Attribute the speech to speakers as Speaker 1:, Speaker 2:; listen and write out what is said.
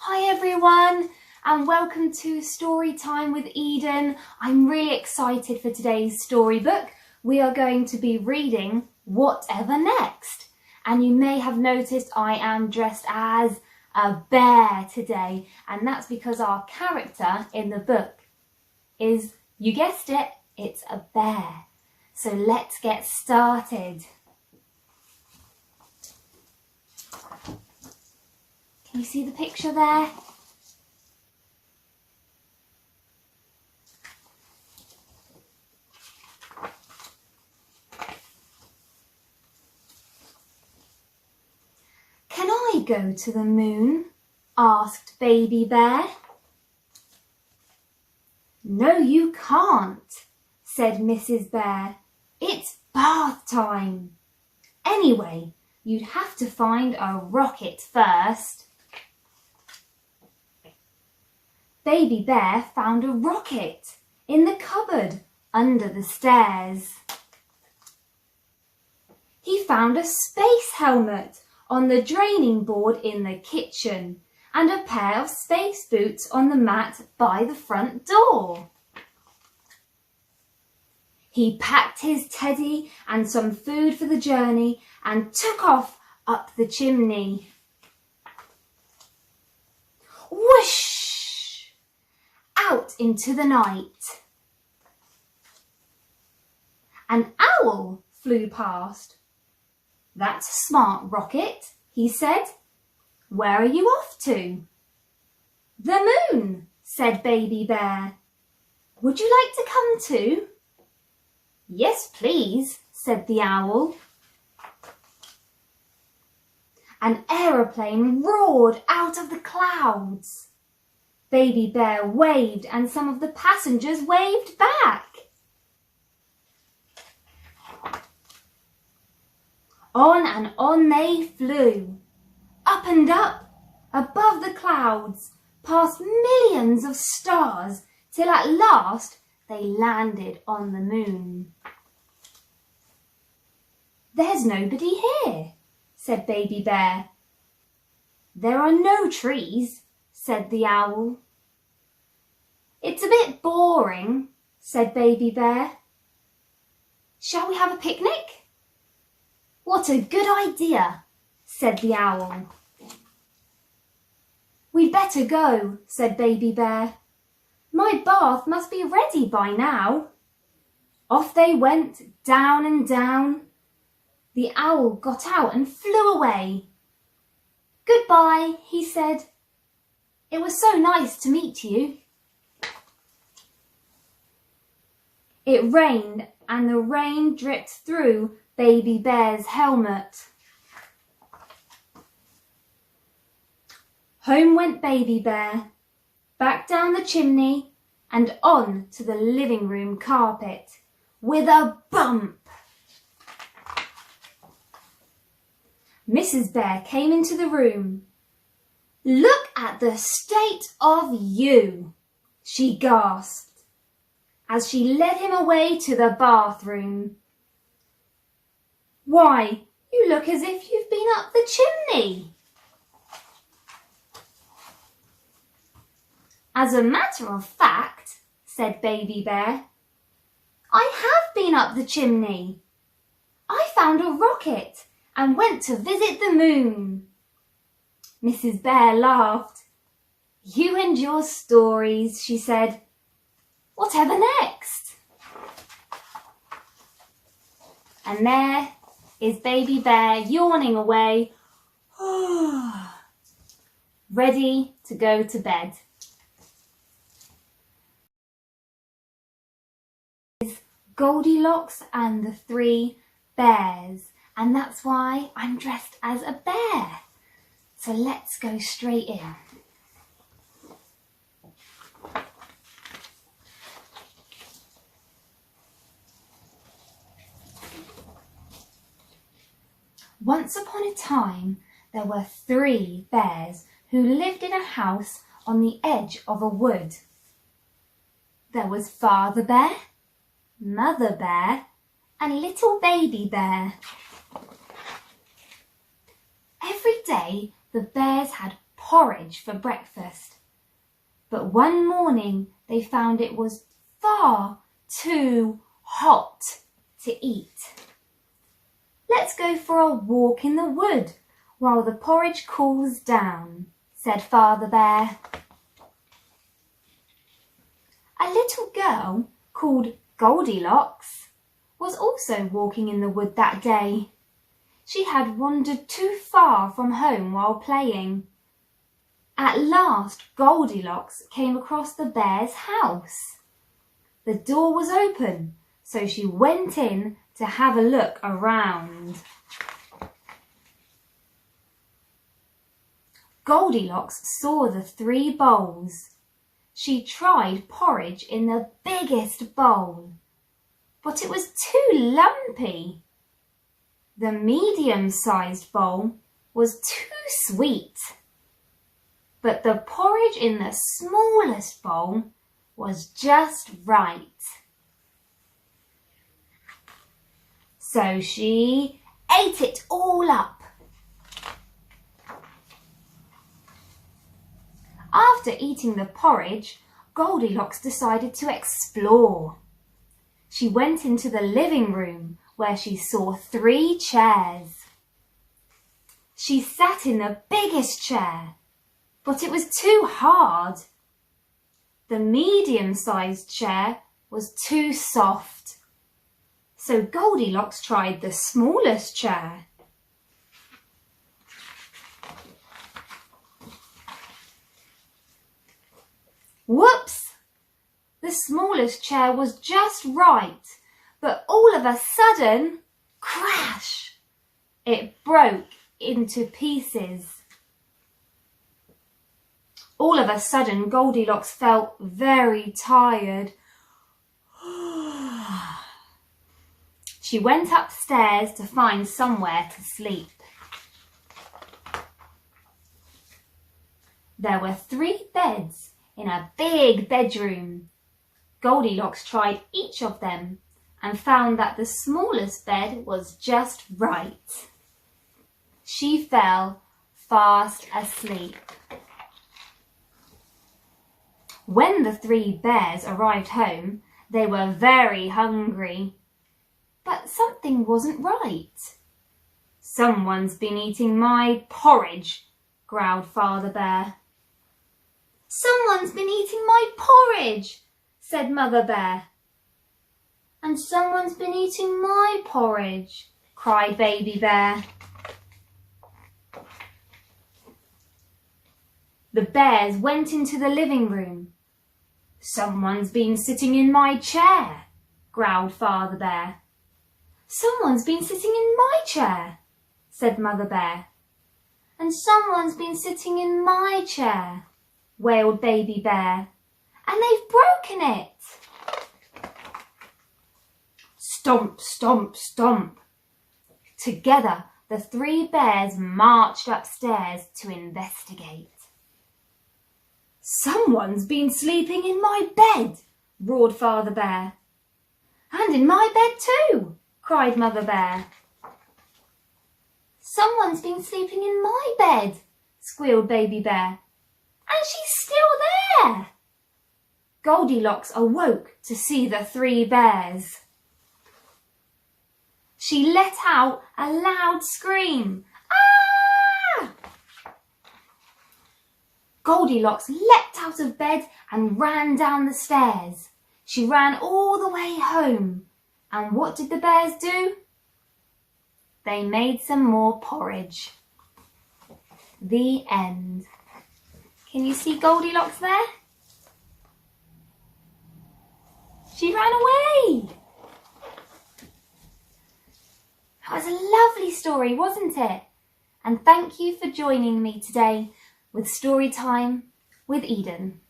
Speaker 1: Hi everyone and welcome to Story Time with Eden. I'm really excited for today's storybook. We are going to be reading Whatever Next. And you may have noticed I am dressed as a bear today, and that's because our character in the book is, you guessed it, it's a bear. So let's get started. Can you see the picture there? Can I go to the moon? Asked Baby Bear. No, you can't, said Mrs. Bear. It's bath time. Anyway, you'd have to find a rocket first. Baby Bear found a rocket in the cupboard under the stairs. He found a space helmet on the draining board in the kitchen and a pair of space boots on the mat by the front door. He packed his teddy and some food for the journey and took off up the chimney. Whoosh! Out into the night. An owl flew past. That's a smart rocket, he said. Where are you off to? The moon, said Baby Bear. Would you like to come too? Yes, please, said the owl. An aeroplane roared out of the clouds. Baby Bear waved and some of the passengers waved back. On and on they flew, up and up, above the clouds, past millions of stars, till at last they landed on the moon. There's nobody here, said Baby Bear. There are no trees, said the owl. It's a bit boring, said Baby Bear. Shall we have a picnic? What a good idea, said the owl. We'd better go, said Baby Bear. My bath must be ready by now. Off they went, down and down. The owl got out and flew away. Goodbye, he said. It was so nice to meet you. It rained and the rain dripped through Baby Bear's helmet. Home went Baby Bear, back down the chimney and on to the living room carpet with a bump. Mrs. Bear came into the room. Look at the state of you, she gasped, as she led him away to the bathroom. Why, you look as if you've been up the chimney. As a matter of fact, said Baby Bear, I have been up the chimney. I found a rocket and went to visit the moon. Mrs. Bear laughed. You and your stories, she said. Whatever next? And there is Baby Bear yawning away, ready to go to bed. Goldilocks and the Three Bears, and that's why I'm dressed as a bear. So let's go straight in. Once upon a time, there were 3 bears who lived in a house on the edge of a wood. There was Father Bear, Mother Bear, and Little Baby Bear. Every day, the bears had porridge for breakfast. But one morning they found it was far too hot to eat. "Let's go for a walk in the wood while the porridge cools down," said Father Bear. A little girl called Goldilocks was also walking in the wood that day. She had wandered too far from home while playing. At last Goldilocks came across the bear's house. The door was open, so she went in to have a look around. Goldilocks saw the 3 bowls. She tried porridge in the biggest bowl, but it was too lumpy. The medium-sized bowl was too sweet, but the porridge in the smallest bowl was just right. So she ate it all up. After eating the porridge, Goldilocks decided to explore. She went into the living room where she saw 3 chairs. She sat in the biggest chair, but it was too hard. The medium-sized chair was too soft. So Goldilocks tried the smallest chair. Whoops! The smallest chair was just right, but all of a sudden, crash! It broke into pieces. All of a sudden, Goldilocks felt very tired. She went upstairs to find somewhere to sleep. There were 3 beds in a big bedroom. Goldilocks tried each of them and found that the smallest bed was just right. She fell fast asleep. When the 3 bears arrived home, they were very hungry. But something wasn't right. "Someone's been eating my porridge," growled Father Bear. "Someone's been eating my porridge," said Mother Bear. "And someone's been eating my porridge," cried Baby Bear. The bears went into the living room. "Someone's been sitting in my chair," growled Father Bear. "Someone's been sitting in my chair," said Mother Bear. "And someone's been sitting in my chair," wailed Baby Bear. "And they've broken it." Stomp, stomp, stomp. Together, the 3 bears marched upstairs to investigate. "Someone's been sleeping in my bed," roared Father Bear. "And in my bed too," cried Mother Bear. "Someone's been sleeping in my bed," squealed Baby Bear. "And she's still there." Goldilocks awoke to see the 3 bears. She let out a loud scream. "Ah!" Goldilocks leapt out of bed and ran down the stairs. She ran all the way home. And what did the bears do? They made some more porridge. The end. Can you see Goldilocks there? She ran away. That was a lovely story, wasn't it? And thank you for joining me today with Storytime with Eden.